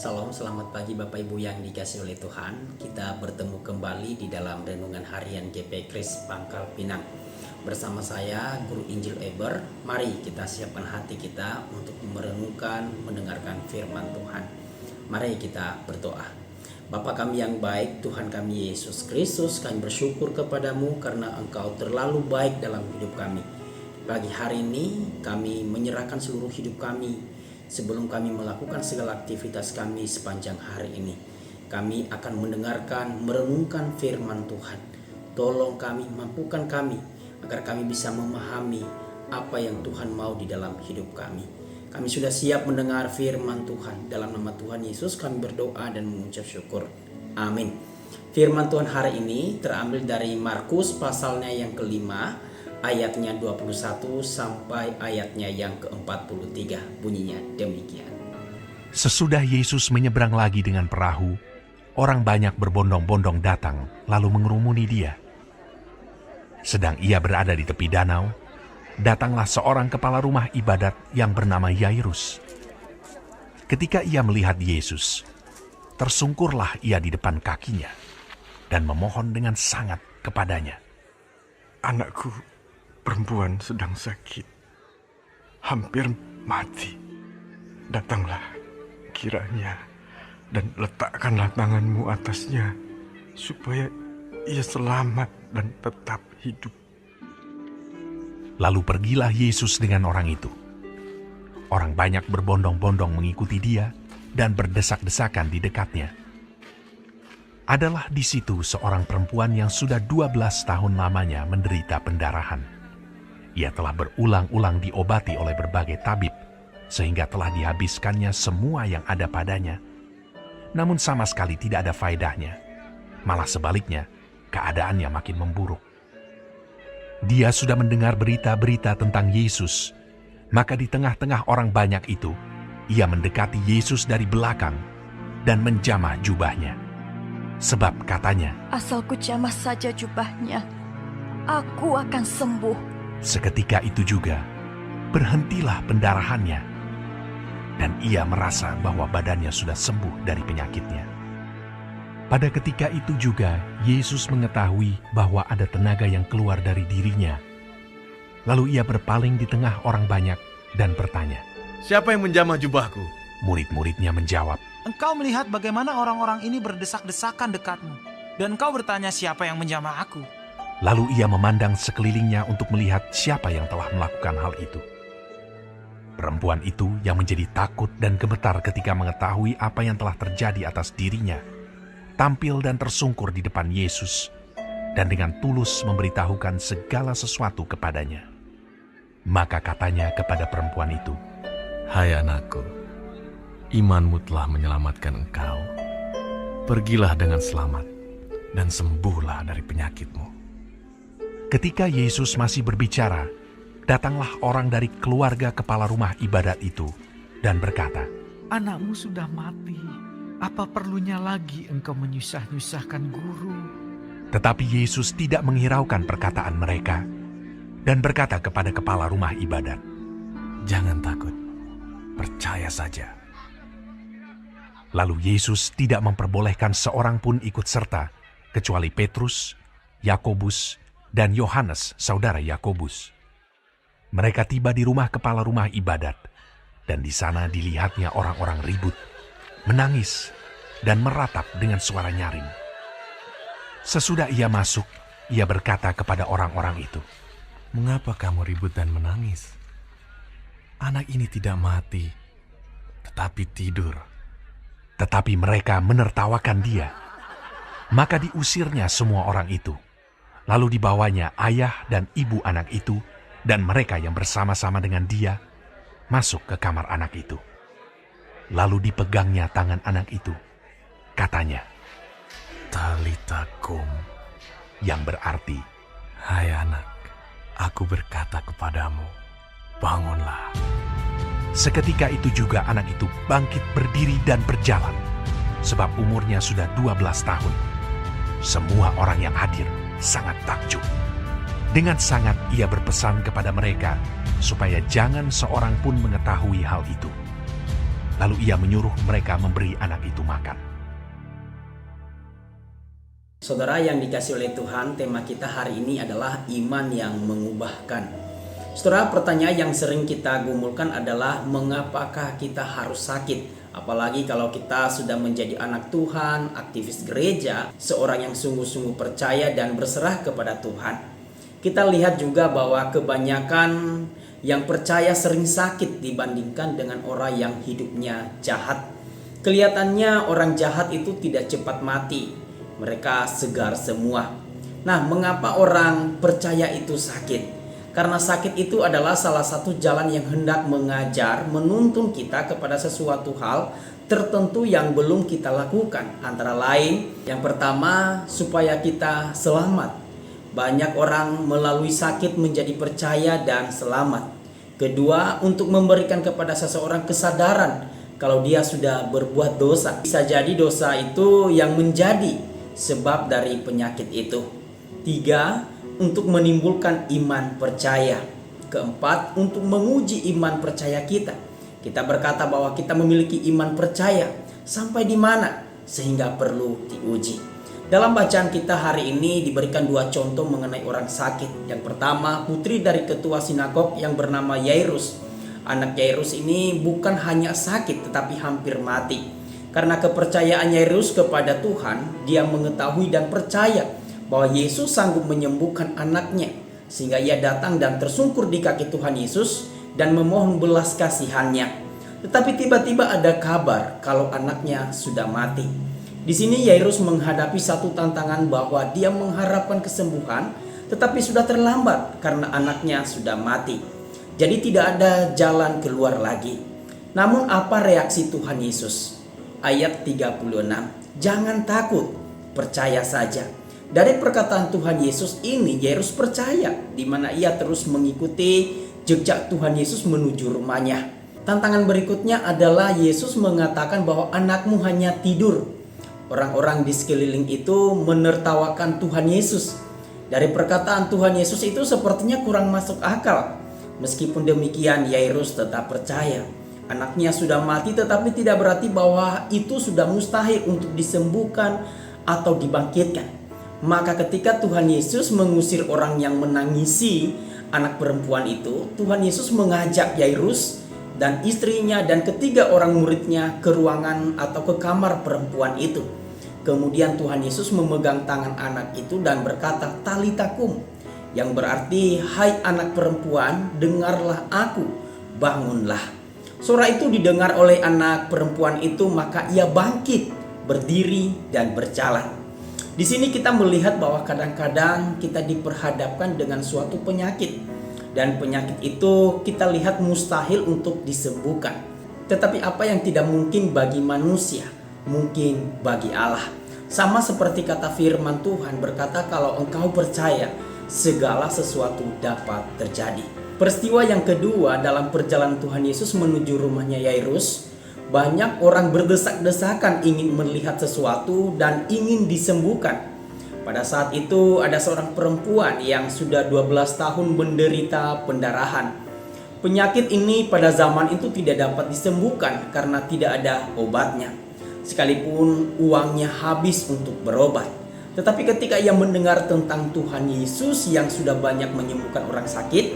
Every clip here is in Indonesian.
Salam, selamat pagi Bapak Ibu yang dikasihi oleh Tuhan. Kita bertemu kembali di dalam renungan harian GP Kris Pangkal Pinang. Bersama saya, Guru Injil Eber. Mari kita siapkan hati kita untuk merenungkan, mendengarkan firman Tuhan. Mari kita berdoa. Bapa kami yang baik, Tuhan kami Yesus Kristus, kami bersyukur kepadamu karena Engkau terlalu baik dalam hidup kami. Pagi hari ini kami menyerahkan seluruh hidup kami. Sebelum kami melakukan segala aktivitas kami sepanjang hari ini, kami akan mendengarkan, merenungkan firman Tuhan. Tolong kami, mampukan kami, agar kami bisa memahami apa yang Tuhan mau di dalam hidup kami. Kami sudah siap mendengar firman Tuhan. Dalam nama Tuhan Yesus kami berdoa dan mengucap syukur. Amin. Firman Tuhan hari ini terambil dari Markus pasalnya yang kelima, ayatnya 21 sampai ayatnya yang ke-43. Bunyinya demikian. Sesudah Yesus menyeberang lagi dengan perahu, orang banyak berbondong-bondong datang lalu mengerumuni dia. Sedang ia berada di tepi danau, datanglah seorang kepala rumah ibadat yang bernama Yairus. Ketika ia melihat Yesus, tersungkurlah ia di depan kakinya dan memohon dengan sangat kepadanya. Anakku perempuan sedang sakit, hampir mati. Datanglah kiranya dan letakkanlah tanganmu atasnya, supaya ia selamat dan tetap hidup. Lalu pergilah Yesus dengan orang itu. Orang banyak berbondong-bondong mengikuti dia dan berdesak-desakan di dekatnya. Adalah di situ seorang perempuan yang sudah 12 tahun lamanya menderita pendarahan. Ia telah berulang-ulang diobati oleh berbagai tabib, sehingga telah dihabiskannya semua yang ada padanya. Namun sama sekali tidak ada faedahnya. Malah sebaliknya, keadaannya makin memburuk. Dia sudah mendengar berita-berita tentang Yesus, maka di tengah-tengah orang banyak itu, ia mendekati Yesus dari belakang dan menjamah jubahnya. Sebab katanya, "Asal ku jamah saja jubahnya, aku akan sembuh." Seketika itu juga, berhentilah pendarahannya, dan ia merasa bahwa badannya sudah sembuh dari penyakitnya. Pada ketika itu juga, Yesus mengetahui bahwa ada tenaga yang keluar dari dirinya. Lalu ia berpaling di tengah orang banyak dan bertanya, "Siapa yang menjamah jubahku?" Murid-muridnya menjawab, "Engkau melihat bagaimana orang-orang ini berdesak-desakan dekatmu, dan engkau bertanya siapa yang menjamah aku." Lalu ia memandang sekelilingnya untuk melihat siapa yang telah melakukan hal itu. Perempuan itu yang menjadi takut dan gemetar ketika mengetahui apa yang telah terjadi atas dirinya, tampil dan tersungkur di depan Yesus, dan dengan tulus memberitahukan segala sesuatu kepadanya. Maka katanya kepada perempuan itu, "Hai anakku, imanmu telah menyelamatkan engkau. Pergilah dengan selamat dan sembuhlah dari penyakitmu." Ketika Yesus masih berbicara, datanglah orang dari keluarga kepala rumah ibadat itu dan berkata, "Anakmu sudah mati. Apa perlunya lagi engkau menyusah-nyusahkan guru?" Tetapi Yesus tidak menghiraukan perkataan mereka dan berkata kepada kepala rumah ibadat, "Jangan takut, percaya saja." Lalu Yesus tidak memperbolehkan seorang pun ikut serta, kecuali Petrus, Yakobus, dan Yohanes, saudara Yakobus. Mereka tiba di rumah kepala rumah ibadat, dan di sana dilihatnya orang-orang ribut, menangis, dan meratap dengan suara nyaring. Sesudah ia masuk, ia berkata kepada orang-orang itu, "Mengapa kamu ribut dan menangis? Anak ini tidak mati, tetapi tidur." Tetapi mereka menertawakan dia. Maka diusirnya semua orang itu. Lalu dibawanya ayah dan ibu anak itu, dan mereka yang bersama-sama dengan dia, masuk ke kamar anak itu. Lalu dipegangnya tangan anak itu. Katanya, "Talita kum," yang berarti, "Hai anak, aku berkata kepadamu, bangunlah." Seketika itu juga anak itu bangkit berdiri dan berjalan, sebab umurnya sudah 12 tahun. Semua orang yang hadir sangat takjub. Dengan sangat ia berpesan kepada mereka supaya jangan seorang pun mengetahui hal itu. Lalu ia menyuruh mereka memberi anak itu makan. Saudara yang dikasih oleh Tuhan, tema kita hari ini adalah iman yang mengubahkan. Saudara, pertanyaan yang sering kita gumulkan adalah mengapakah kita harus sakit? Apalagi kalau kita sudah menjadi anak Tuhan, aktivis gereja, seorang yang sungguh-sungguh percaya dan berserah kepada Tuhan. Kita lihat juga bahwa kebanyakan yang percaya sering sakit dibandingkan dengan orang yang hidupnya jahat. Kelihatannya orang jahat itu tidak cepat mati. Mereka segar semua. Nah, mengapa orang percaya itu sakit? Karena sakit itu adalah salah satu jalan yang hendak mengajar, menuntun kita kepada sesuatu hal tertentu yang belum kita lakukan. Antara lain, yang pertama, supaya kita selamat. Banyak orang melalui sakit menjadi percaya dan selamat. Kedua, untuk memberikan kepada seseorang kesadaran kalau dia sudah berbuat dosa. Bisa jadi dosa itu yang menjadi sebab dari penyakit itu. Tiga, untuk menimbulkan iman percaya. Keempat, untuk menguji iman percaya kita. Kita berkata bahwa kita memiliki iman percaya sampai di mana sehingga perlu diuji. Dalam bacaan kita hari ini diberikan dua contoh mengenai orang sakit. Yang pertama, putri dari ketua sinagog yang bernama Yairus. Anak Yairus ini bukan hanya sakit tetapi hampir mati. Karena kepercayaan Yairus kepada Tuhan, dia mengetahui dan percaya bahwa Yesus sanggup menyembuhkan anaknya. Sehingga ia datang dan tersungkur di kaki Tuhan Yesus dan memohon belas kasihannya. Tetapi tiba-tiba ada kabar kalau anaknya sudah mati. Di sini Yairus menghadapi satu tantangan bahwa dia mengharapkan kesembuhan, tetapi sudah terlambat karena anaknya sudah mati. Jadi tidak ada jalan keluar lagi. Namun apa reaksi Tuhan Yesus? Ayat 36, jangan takut, percaya saja. Dari perkataan Tuhan Yesus ini, Yairus percaya, di mana ia terus mengikuti jejak Tuhan Yesus menuju rumahnya. Tantangan berikutnya adalah Yesus mengatakan bahwa anakmu hanya tidur. Orang-orang di sekeliling itu menertawakan Tuhan Yesus. Dari perkataan Tuhan Yesus itu sepertinya kurang masuk akal. Meskipun demikian, Yairus tetap percaya. Anaknya sudah mati, tetapi tidak berarti bahwa itu sudah mustahil untuk disembuhkan atau dibangkitkan. Maka ketika Tuhan Yesus mengusir orang yang menangisi anak perempuan itu, Tuhan Yesus mengajak Yairus dan istrinya dan ketiga orang muridnya ke ruangan atau ke kamar perempuan itu. Kemudian Tuhan Yesus memegang tangan anak itu dan berkata, Talita kum, yang berarti, hai anak perempuan, dengarlah aku, bangunlah. Suara itu didengar oleh anak perempuan itu, maka ia bangkit, berdiri dan berjalan. Di sini kita melihat bahwa kadang-kadang kita diperhadapkan dengan suatu penyakit. Dan penyakit itu kita lihat mustahil untuk disembuhkan. Tetapi apa yang tidak mungkin bagi manusia, mungkin bagi Allah. Sama seperti kata firman Tuhan berkata, kalau engkau percaya, segala sesuatu dapat terjadi. Peristiwa yang kedua dalam perjalanan Tuhan Yesus menuju rumahnya Yairus, banyak orang berdesak-desakan ingin melihat sesuatu dan ingin disembuhkan. Pada saat itu ada seorang perempuan yang sudah 12 tahun menderita pendarahan. Penyakit ini pada zaman itu tidak dapat disembuhkan karena tidak ada obatnya. Sekalipun uangnya habis untuk berobat. Tetapi ketika ia mendengar tentang Tuhan Yesus yang sudah banyak menyembuhkan orang sakit,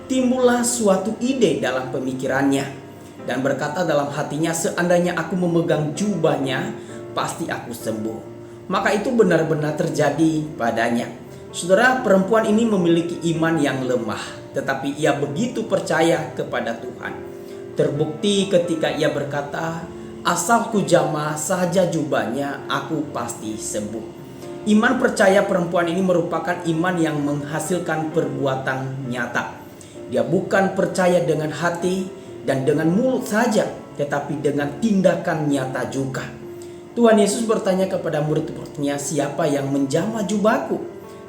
timbullah suatu ide dalam pemikirannya. Dan berkata dalam hatinya, seandainya aku memegang jubahnya, pasti aku sembuh. Maka itu benar-benar terjadi padanya. Saudara, perempuan ini memiliki iman yang lemah, tetapi ia begitu percaya kepada Tuhan. Terbukti ketika ia berkata, asal ku jamah saja jubahnya, aku pasti sembuh. Iman percaya perempuan ini merupakan iman yang menghasilkan perbuatan nyata. Dia bukan percaya dengan hati dan dengan mulut saja, tetapi dengan tindakan nyata juga. Tuhan Yesus bertanya kepada murid-muridnya, siapa yang menjamah jubahku?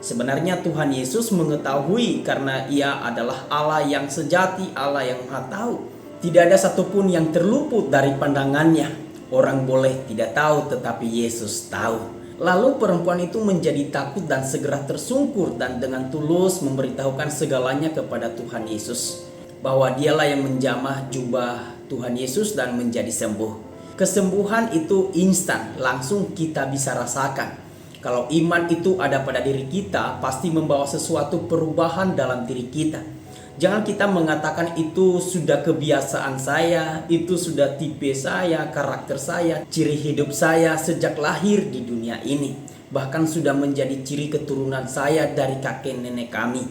Sebenarnya Tuhan Yesus mengetahui karena ia adalah Allah yang sejati, Allah yang Maha Tahu. Tidak ada satupun yang terluput dari pandangannya. Orang boleh tidak tahu, tetapi Yesus tahu. Lalu perempuan itu menjadi takut dan segera tersungkur dan dengan tulus memberitahukan segalanya kepada Tuhan Yesus. bahwa dialah yang menjamah jubah Tuhan Yesus dan menjadi sembuh. Kesembuhan itu instan, langsung kita bisa rasakan. Kalau iman itu ada pada diri kita, pasti membawa sesuatu perubahan dalam diri kita. Jangan kita mengatakan itu sudah kebiasaan saya, itu sudah tipe saya, karakter saya, ciri hidup saya sejak lahir di dunia ini. Bahkan sudah menjadi ciri keturunan saya dari kakek nenek kami.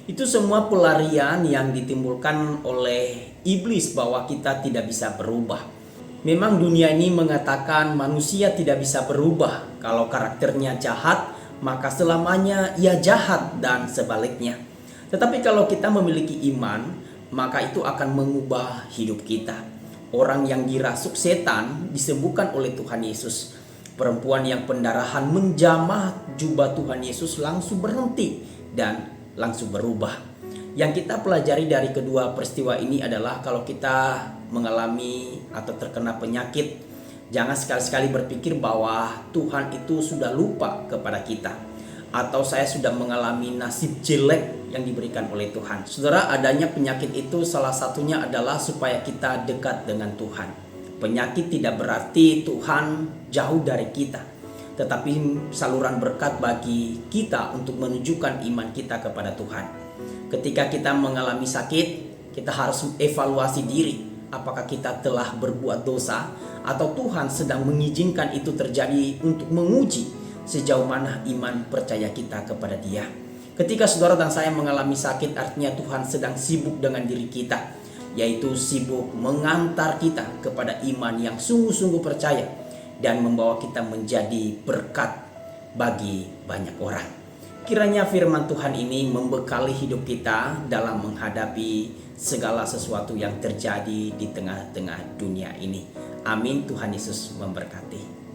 Itu semua pelarian yang ditimbulkan oleh iblis bahwa kita tidak bisa berubah. Memang dunia ini mengatakan manusia tidak bisa berubah. Kalau karakternya jahat, maka selamanya ia jahat dan sebaliknya. Tetapi kalau kita memiliki iman, maka itu akan mengubah hidup kita. Orang yang dirasuk setan disembuhkan oleh Tuhan Yesus. Perempuan yang pendarahan menjamah jubah Tuhan Yesus langsung berhenti dan langsung berubah. Yang kita pelajari dari kedua peristiwa ini adalah kalau kita mengalami atau terkena penyakit, jangan sekali-sekali berpikir bahwa Tuhan itu sudah lupa kepada kita, atau saya sudah mengalami nasib jelek yang diberikan oleh Tuhan. Saudara, adanya penyakit itu salah satunya adalah supaya kita dekat dengan Tuhan. Penyakit tidak berarti Tuhan jauh dari kita, tetapi saluran berkat bagi kita untuk menunjukkan iman kita kepada Tuhan. Ketika kita mengalami sakit, kita harus evaluasi diri. Apakah kita telah berbuat dosa atau Tuhan sedang mengizinkan itu terjadi untuk menguji sejauh mana iman percaya kita kepada Dia. Ketika saudara dan saya mengalami sakit, artinya Tuhan sedang sibuk dengan diri kita, yaitu sibuk mengantar kita kepada iman yang sungguh-sungguh percaya dan membawa kita menjadi berkat bagi banyak orang. Kiranya firman Tuhan ini membekali hidup kita dalam menghadapi segala sesuatu yang terjadi di tengah-tengah dunia ini. Amin. Tuhan Yesus memberkati.